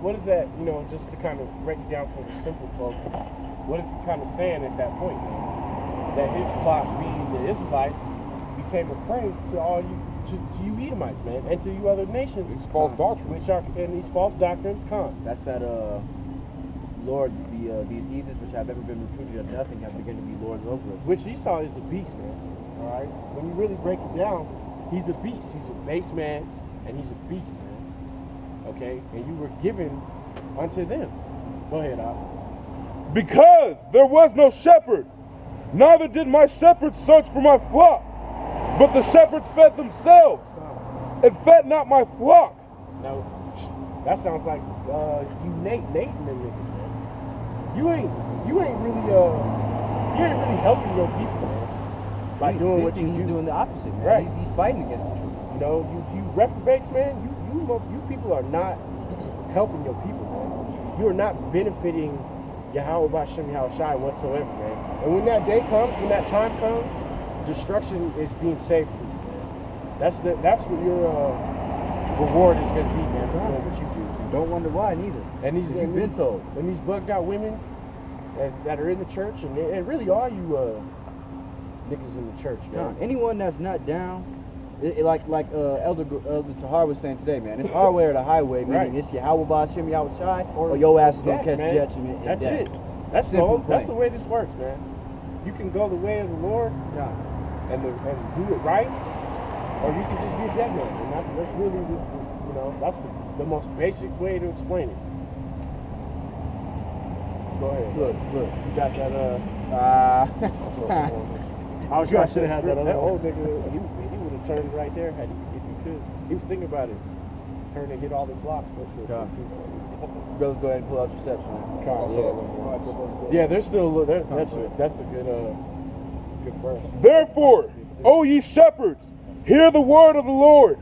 what is that, you know, just to kind of break it down for the simple folk, what is he kind of saying at that point, man? That his flock, being the Israelites, became a prey to all you, to you Edomites, man, and to you other nations. These false doctrines. Which are, and these false doctrines come. That's that, Lord, these heathens which have ever been reputed of nothing have begun to be lords over us. Which Esau is a beast, man. All right? When you really break it down, he's a beast. He's a base man, and he's a beast, man. Okay? And you were given unto them. Go ahead, Al. Because there was no shepherd, neither did my shepherds search for my flock, but the shepherds fed themselves, and fed not my flock. Now, that sounds like you Nate and them niggas, man. You ain't really helping your people, man. By doing what he's doing the opposite, man. Right. He's fighting against the truth. You know, you reprobates, man. You people are not helping your people, man. You are not benefiting Yahweh Bashem Yahushai whatsoever, man. And when that day comes, when that time comes, destruction is being saved for you, man. That's what your reward is going to be, man, for doing what you do. Don't wonder why, neither. And you've been told. And these bugged out women that are in the church, and really all you niggas in the church, man. Anyone that's not down, like Elder Tahar was saying today, man, it's our way or the highway, meaning Right. it's Yahweh Bashem Yahushai, or your ass is gonna catch man. judgment. That's death. it. That's the way this works, man. You can go the way of the Lord and do it right, or you can just be a dead man. And that's really that's the most basic way to explain it. Go ahead. Look, You got that I should have had that old nigga. He would have turned right there if he could. He was thinking about it. Turn and hit all the blocks. Brothers, go ahead and pull out your steps, man. Yeah, there's still that's a good verse. Therefore, O ye shepherds, hear the word of the Lord.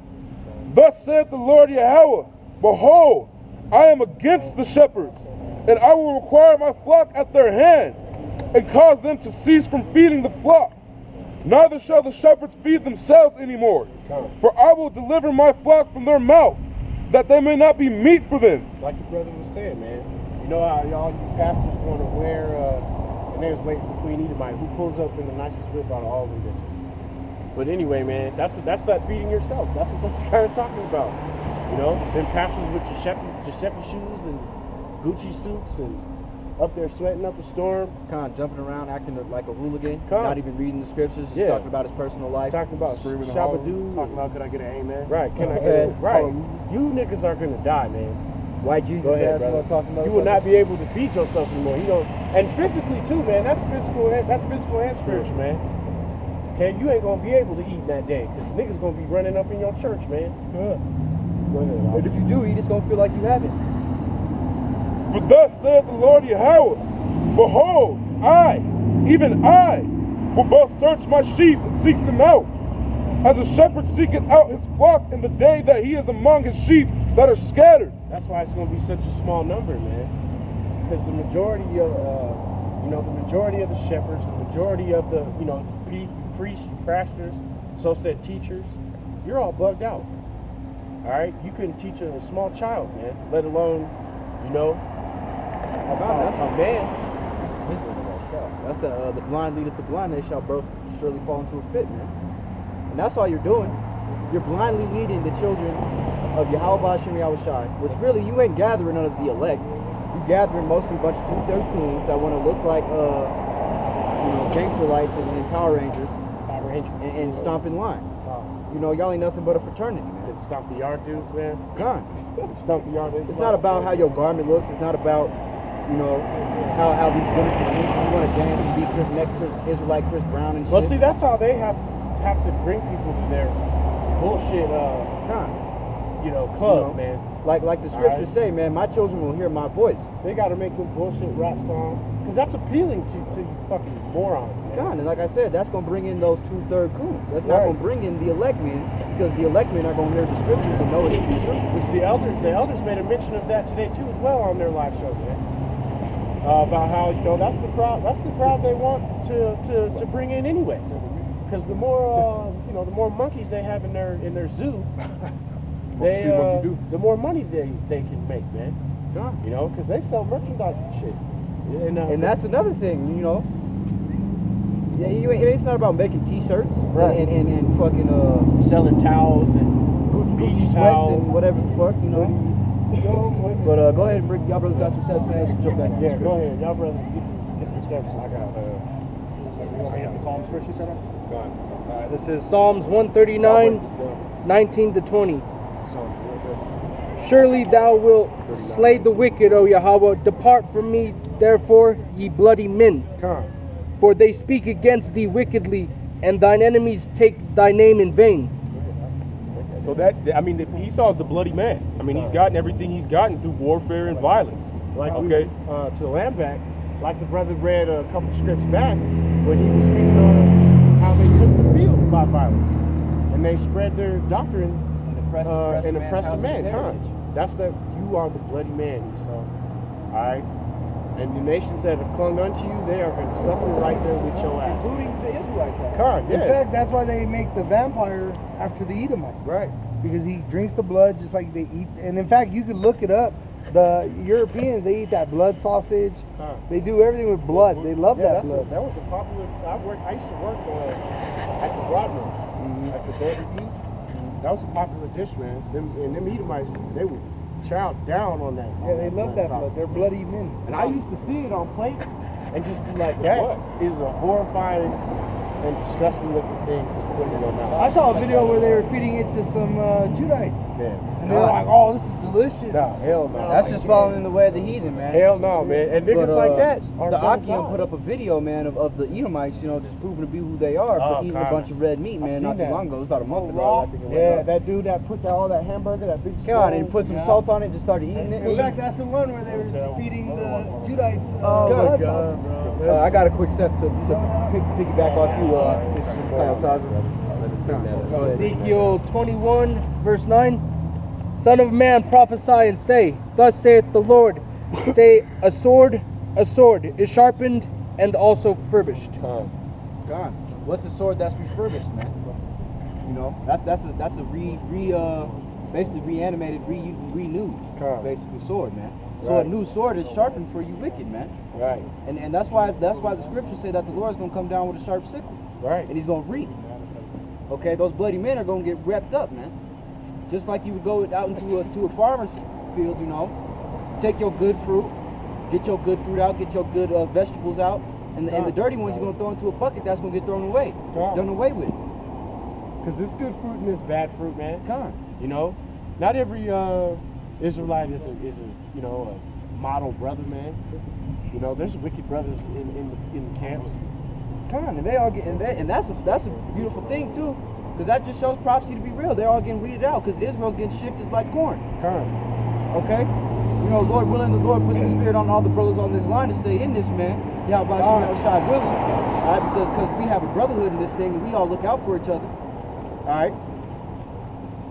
Thus saith the Lord Yahweh, behold, I am against the shepherds, and I will require my flock at their hand, and cause them to cease from feeding the flock. Neither shall the shepherds feed themselves anymore, for I will deliver my flock from their mouth, that they may not be meat for them. Like the brother was saying, man. You know how y'all you pastors want to wear, and they was waiting for Queen Edomite, who pulls up in the nicest whip out of all of them bitches. But anyway, man, that's that feeding yourself. That's what that's kind of talking about. You know, them pastors with Giuseppe shoes and Gucci suits and up there sweating up a storm. Jumping around, acting like a hooligan, Con. not even reading the scriptures, just talking about his personal life. Talking about Screaming and Shabba-doo. talking about, could I get an amen? Right, can I Say say it. right. You niggas are gonna die, man. White Jesus Go ahead, ass brother. talking about. You will not be able to feed yourself anymore. You know, and physically too, man. That's physical and spiritual, man. Okay, you ain't gonna be able to eat that day because niggas gonna be running up in your church, man. Go ahead. But if you do eat, it's gonna feel like you haven't. For thus saith the Lord Yahweh, behold, I, even I, will both search my sheep and seek them out, as a shepherd seeketh out his flock in the day that he is among his sheep that are scattered. That's why it's gonna be such a small number, man. Because the majority of, the shepherds, the majority of the, priests, you pastors, so said teachers, you're all bugged out. All right, you couldn't teach a small child, man. Let alone, a man. That's the blind leadeth the blind, they shall both surely fall into a pit, man. And that's all you're doing. You're blindly leading the children of Yahweh Bashem Yahushai, which really you ain't gathering none of the elect. You gathering mostly a bunch of 2/3 coons that want to look like gangster lights and Power Rangers. And stomp in line. Y'all ain't nothing but a fraternity, man. Stomp the yard dudes, man. Gone. Stomp the yard dudes. It's not about how your garment looks. It's not about, how these women perceive. You want to dance and be Israelite Chris Brown and shit. Well, see, that's how they have to bring people to their bullshit, club, man. Like the scriptures say, man, my children will hear my voice. They got to make them bullshit rap songs because that's appealing to you fucking morons, man. God, and like I said, that's gonna bring in those 2/3 coons. That's not gonna bring in the elect men because the elect men are gonna hear the scriptures and know it to be true. Which the elders made a mention of that today too, as well, on their live show, man. About how that's the crowd they want to bring in anyway. Because the more the more monkeys they have in their zoo, they see what you do. the more money they can make, man. Con. You know, because they sell merchandise and shit. And that's another thing, you know. Yeah, it's not about making T-shirts Right. and fucking selling towels and Gucci beach sweats towels. and whatever the fuck, you know. But go ahead and bring y'all brothers got some sense, man. Let's jump back to Yeah, the go scripture. ahead. Y'all brothers get the steps. I got The Psalms first, you said? God. This is Psalms 139, 19 to 20. Surely thou wilt slay the wicked, O Yahweh. Depart from me, therefore, ye bloody men. Come. For they speak against thee wickedly, and thine enemies take thy name in vain. So Esau's the bloody man. I mean, he's gotten everything he's gotten through warfare and violence. Like Okay. to the land back, like the brother read a couple scripts back, when he was speaking on how they took the fields by violence, and they spread their doctrine And oppressed the man. Huh? heritage. That's the you are the bloody man, Esau. All right. And the nations that have clung unto you, they are going to suffer right there with your ass. Including the Israelites. Con, In yeah. fact, that's why they make the vampire after the Edomite. Right. Because he drinks the blood just like they eat. And in fact, you could look it up. The Europeans, they eat that blood sausage. Huh. They do everything with blood. They love that blood. That was a popular. I used to work at the Broadmoor at the Golden Eat. That was a popular dish, man. Them Edomites, they would chow down on that. Yeah, they love that blood. sausage. They're bloody men. And I used to see it on plates and just be like, that is a horrifying and disgusting looking thing to put in your mouth. I saw a video where they were feeding it to some Judites. Yeah. And they were like, oh, this is delicious. No, hell no. That's just following in the way of the heathen, man. Hell no, man. And niggas But, like that are the gonna Akim die. put up a video, man, of the Edomites, you know, just proving to be who they are for eating a bunch of red meat, I man, seen not too that. long ago. It was about a month ago, raw? I think it Yeah, went that dude that put all that hamburger, that big Come on, swole- and put some Yeah. salt on it, just started eating it. In fact, that's the one where they were feeding the Judites Oh, my blood God, sausage. I got a quick set to piggyback off you, Kyle Taza. Go ahead. Ezekiel 21, verse 9. Son of man, prophesy and say, Thus saith the Lord, say, a sword is sharpened and also furbished. God, what's the sword that's refurbished, man? You know, that's a basically reanimated, renewed, Come. basically sword, man. So Right. a new sword is sharpened for you wicked, man. Right, And that's why the scriptures say that the Lord's gonna come down with a sharp sickle right. and he's gonna reap. Okay, those bloody men are gonna get wrapped up, man. Just like you would go out into a farmer's field, you know, take your good fruit, get your good fruit out, get your good vegetables out, and the dirty ones you're gonna throw into a bucket that's gonna get thrown away, done away with. Because there's good fruit and there's bad fruit, man. Come. You know, not every Israelite is a model brother, man. You know, there's wicked brothers in the camps. Come on, and they all get and that's a beautiful thing too, because that just shows prophecy to be real. They're all getting weeded out because Israel's getting shifted like corn. Okay, you know, Lord willing, the Lord puts the spirit on all the brothers on this line to stay in this, man. Yahweh Shai willing, all right, because we have a brotherhood in this thing and we all look out for each other. All right,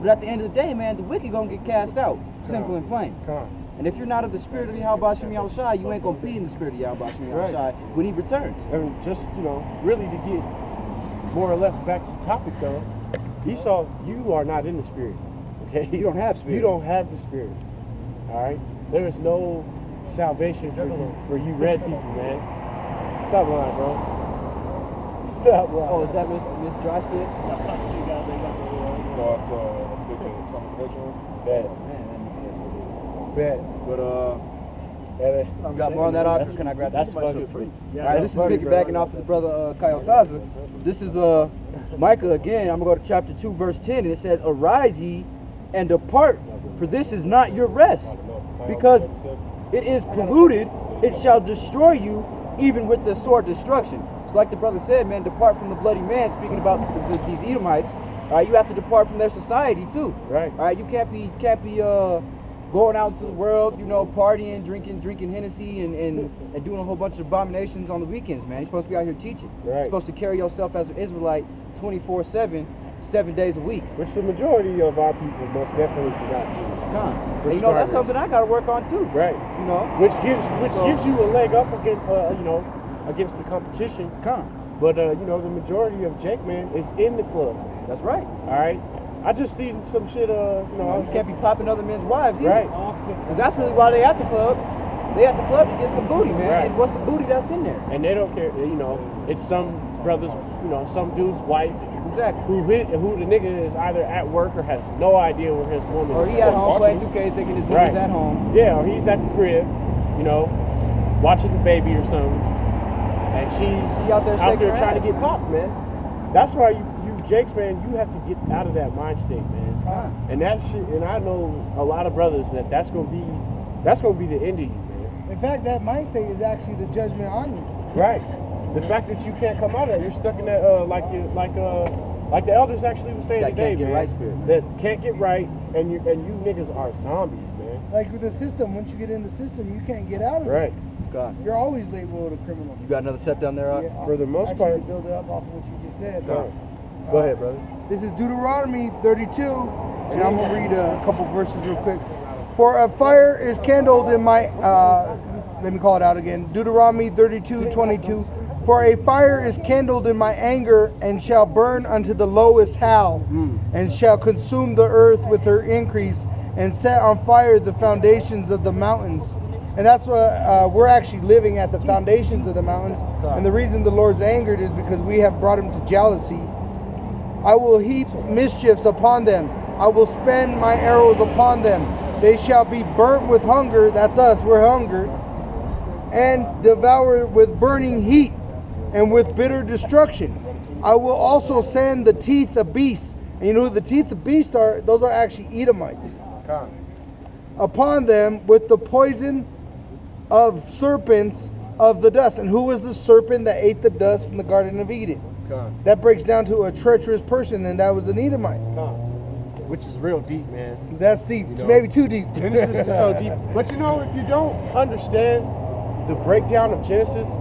but at the end of the day, man, the wicked gonna get cast out. Simple and plain. And if you're not of the spirit of Yahweh Shai, you ain't gonna be in the spirit of Yahweh Shai when he returns. And just, really to get more or less back to topic though, Esau, you are not in the spirit. Okay? You don't have spirit. You don't have the spirit. Alright? There is no salvation for you red people, man. Stop lying, bro. Stop lying. Oh, is that Miss Dry Spit? No, it's big supplementation. Bad. Man, Bad. but you got more on that, August? Can I grab that's this? funny. All right, this is piggybacking off of the brother Kyle Taza. This is Micah again. I'm gonna go to chapter 2, verse 10, and it says, "Arise ye and depart, for this is not your rest, because it is polluted. It shall destroy you, even with the sword destruction." So, like the brother said, man, depart from the bloody man. Speaking about these Edomites, all right, you have to depart from their society too. Right. All right, you can't be going out into the world, partying, drinking Hennessy and doing a whole bunch of abominations on the weekends, man. You're supposed to be out here teaching. Right. You're supposed to carry yourself as an Israelite 24/7, 7 days a week. Which the majority of our people most definitely do not do. Come. For And that's starters. something I gotta work on too. Right. You know? Which gives you a leg up against against the competition. Come. But the majority of Jake, man, is in the club. That's right. All right, I just seen some shit. You can't be popping other men's wives either. Right. Because that's really why they at the club. They at the club to get some booty, man. Right. And what's the booty that's in there? And they don't care. It's some brothers. Some dude's wife. Exactly. Who the nigga is either at work or has no idea where his woman Or is. he at home playing 2K thinking his woman's at home. Yeah, or he's at the crib, watching the baby or something, and she's out there shaking her trying ass, to get man. popped, man. That's why you Jakes, man, you have to get out of that mind state, man. And that shit, and I know a lot of brothers that's gonna be the end of you, man. In fact, that mindset is actually the judgment on you. Right. The fact that you can't come out of it, you're stuck in that like the elders actually was saying That today, can't get man. right spirit, man. That can't get right, and you niggas are zombies, man. Like with the system, once you get in the system, you can't get out of Right. it. God. You're always labeled a criminal. You got another step down there, Yeah, For the most actually, part. build it up off of what you just said. Go ahead, brother. This is Deuteronomy 32, and I'm gonna read a couple verses real quick. For a fire is kindled in my, let me call it out again. Deuteronomy 32:22. For a fire is kindled in my anger, and shall burn unto the lowest hell, and shall consume the earth with her increase, and set on fire the foundations of the mountains. And that's what we're actually living at, the foundations of the mountains. And the reason the Lord's angered is because we have brought him to jealousy. I will heap mischiefs upon them. I will spend my arrows upon them. They shall be burnt with hunger. That's us, we're hungry. And devoured with burning heat and with bitter destruction. I will also send the teeth of beasts. And you know who the teeth of beasts are? Those are actually Edomites. Upon them with the poison of serpents of the dust. And who was the serpent that ate the dust in the Garden of Eden? That breaks down to a treacherous person, and that was an Edomite. Which is real deep, man. That's deep. It's maybe too deep. Genesis is so deep. But if you don't understand the breakdown of Genesis,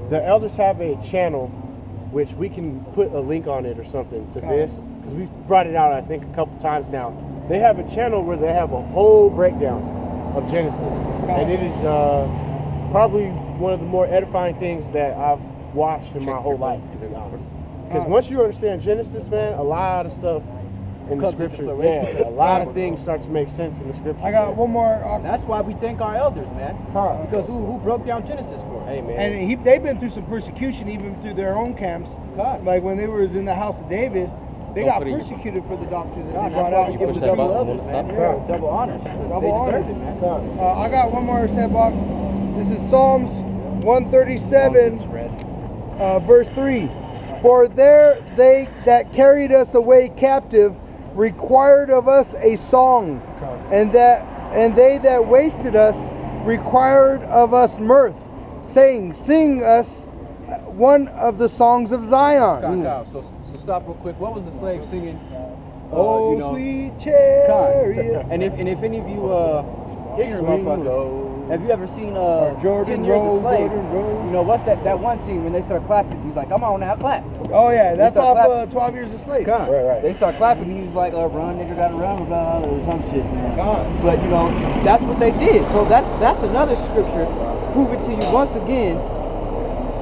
the elders have a channel, which we can put a link on it or something to this, because we've brought it out, I think, a couple times now. They have a channel where they have a whole breakdown of Genesis. And it is probably one of the more edifying things that I've watched in my whole life, to be honest. Because once you understand Genesis, man, a lot of stuff in the scripture, a lot of things start to make sense in the scripture. I got one more. That's why we thank our elders, man. Because who broke down Genesis for us? Hey, man. And they've been through some persecution, even through their own camps. Like when they was in the house of David, they got persecuted for the doctrines that they That's brought why out. we give them double levels, man. Double honors. Double They honors. deserve it, man. I got one more, Sebok. This is Psalms 137, verse 3. For there they that carried us away captive required of us a song, and they that wasted us required of us mirth, saying, sing us one of the songs of Zion. So stop real quick. What was the slave singing? Oh, sweet chariot. And if any of you ignorant motherfuckers, have you ever seen 10 Years a Slave? You know, what's that one scene when they start clapping? He's like, come on now, clap. Oh yeah, that's off clapping. 12 Years a Slave. Right. They start clapping. He was like, run, nigga, gotta run, blah, blah, or some shit, man. But you know, that's what they did. So that's another scripture proving to you once again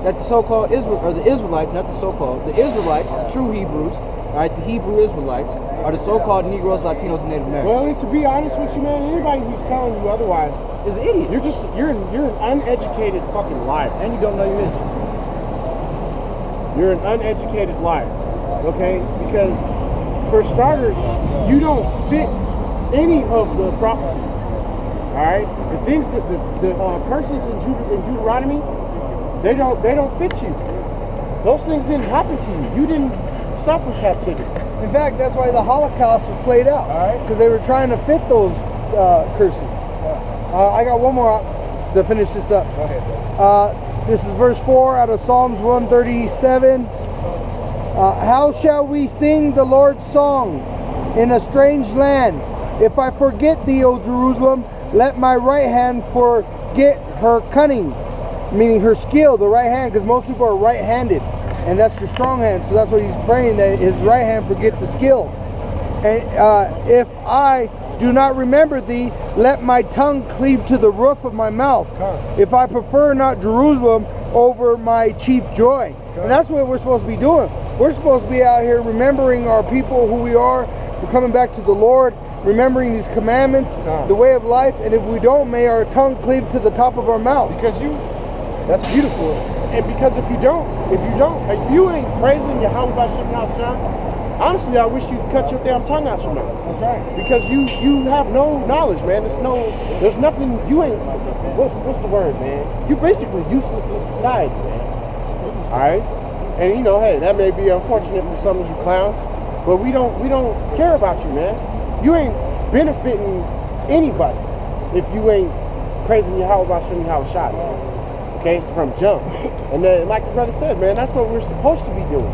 that the so-called Israelites, not the so-called, the Israelites, true Hebrews, all right, the Hebrew Israelites, are the so-called Negroes, Latinos, and Native Americans. Well, and to be honest with you, man, anybody who's telling you otherwise is an idiot. You're an uneducated fucking liar. And you don't know your history. You're an uneducated liar, okay? Because for starters, you don't fit any of the prophecies. All right, the things that the curses in Deuteronomy, they don't fit you. Those things didn't happen to you. You didn't suffer captivity. In fact, that's why the Holocaust was played out, because they were trying to fit those curses. I got one more to finish this up. Go ahead, bro. This is verse 4 out of Psalms 137. How shall we sing the Lord's song in a strange land? If I forget thee, O Jerusalem, let my right hand forget her cunning, meaning her skill, the right hand, because most people are right-handed, and that's your strong hand. So that's what he's praying, that his right hand forget the skill. And if I do not remember thee, let my tongue cleave to the roof of my mouth. If I prefer not Jerusalem, over my chief joy. And that's what we're supposed to be doing. We're supposed to be out here remembering our people, who we are. We're coming back to the Lord, remembering these commandments, the way of life. And if we don't, may our tongue cleave to the top of our mouth. Because that's beautiful. And because if you ain't praising Yahweh B'Shem Yahshua, honestly, I wish you'd cut your damn tongue out your mouth. That's right. Because you have no knowledge, man. There's nothing, you ain't, what's the word, man? You're basically useless to society, man. All right? And you know, hey, that may be unfortunate for some of you clowns, but we don't care about you, man. You ain't benefiting anybody if you ain't praising Yahweh B'Shem Yahshua, man. Okay, it's from jump. And then, like the brother said, man, that's what we're supposed to be doing.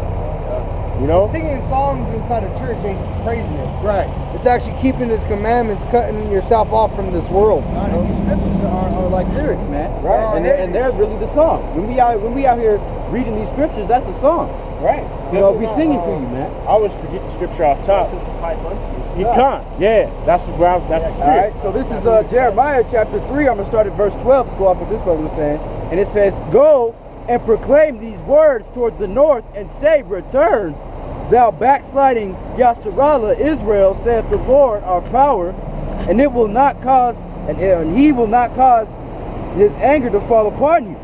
You know? Singing songs inside a church ain't praising it. Right. It's actually keeping his commandments, cutting yourself off from this world. And these scriptures are like lyrics, man. Right. And they're really the song. When we out here reading these scriptures, that's the song. Right. You know, we singing to you, man. I always forget the scripture off top. You can't. Yeah, that's the spirit. All right, so this is Jeremiah chapter 3. I'm going to start at verse 12. Let's go off what this brother was saying. And it says, "Go and proclaim these words toward the north and say, return, thou backsliding Yasharallah, Israel, saith the Lord our power, and it will not cause, and he will not cause his anger to fall upon you.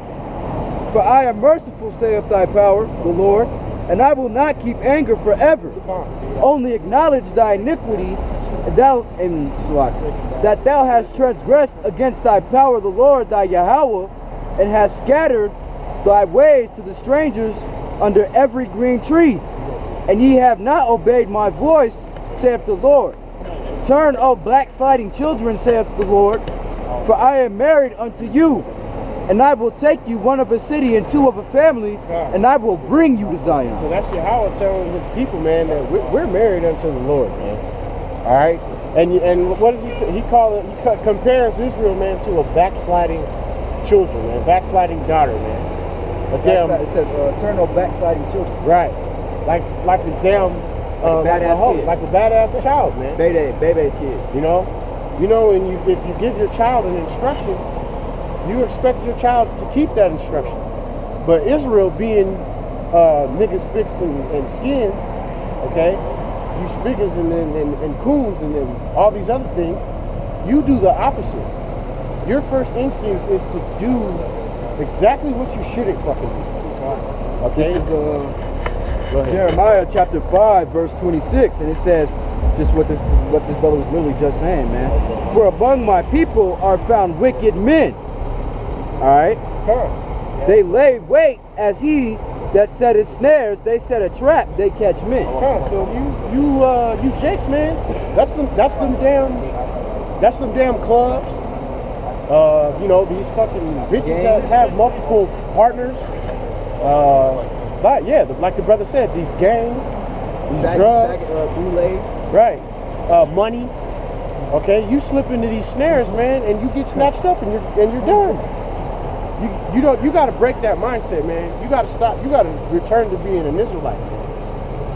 For I am merciful, saith thy power, the Lord, and I will not keep anger forever. Only acknowledge thy iniquity, that thou hast transgressed against thy power, the Lord thy Yahweh, and hast scattered thy ways to the strangers under every green tree. And ye have not obeyed my voice, saith the Lord. Turn, O backsliding children, saith the Lord, for I am married unto you, and I will take you one of a city and two of a family, and I will bring you to Zion." So that's Yahweh telling his people, man, that we're married unto the Lord, man. All right? And what does he say? He compares Israel, man, to a backsliding children, man, backsliding daughter, man. It says, turn, O backsliding children. Right. Like a damn badass kid. like a badass child, man. Baby's kids. You know, and if you give your child an instruction, you expect your child to keep that instruction. But Israel, being niggas, spicks, and skins, okay, you spiggers and coons and all these other things, you do the opposite. Your first instinct is to do exactly what you shouldn't fucking do. Okay? This is Jeremiah chapter 5, verse 26, and it says just what this brother was literally just saying, man. "For among my people are found wicked men." All right? "They lay wait as he that setteth snares, they set a trap, they catch men." So you jakes, man, that's them damn clubs. You know, these fucking bitches that have multiple partners. But yeah, like the brother said, these gangs, these drugs, right? Money. Okay, you slip into these snares, man, and you get snatched up, and you're done. You got to break that mindset, man. You got to stop. You got to return to being an Israelite.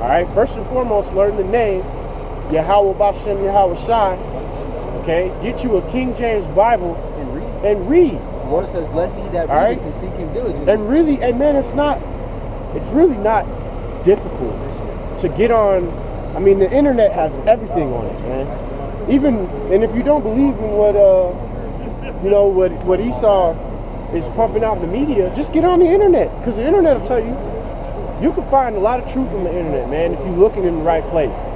All right. First and foremost, learn the name Yahweh B'Shem Yahweh Shai. Okay. Get you a King James Bible and read. The Lord says, "Bless ye that read and seek him diligently." And man, it's really not difficult to get on. I mean, the internet has everything on it, man. And if you don't believe in what Esau is pumping out in the media, just get on the internet, because the internet will tell you. You can find a lot of truth on the internet, man, if you're looking in the right place.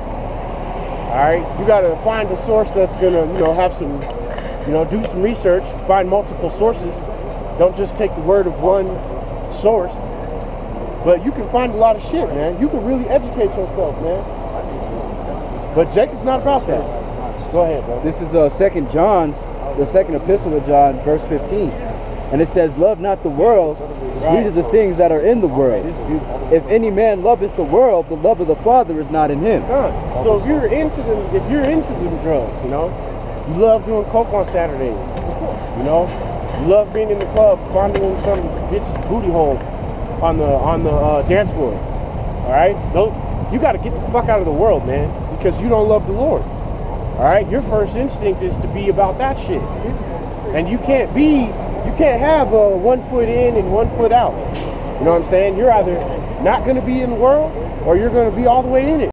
All right, you got to find a source that's gonna, have some, do some research, find multiple sources. Don't just take the word of one source. But you can find a lot of shit, man. You can really educate yourself, man. But Jacob's not about that. Go ahead, bro. This is 2 John's, the second epistle of John, verse 15. And it says, "Love not the world, neither the things that are in the world. If any man loveth the world, the love of the Father is not in him." So if you're into them drugs, you love doing coke on Saturdays, you love being in the club, fondling some bitch's booty hole on the dance floor. All right, you got to get the fuck out of the world, man, because you don't love the Lord. All right, your first instinct is to be about that shit, and you can't be You can't have 1 foot in and 1 foot out. You know what I'm saying? You're either not going to be in the world or you're going to be all the way in it.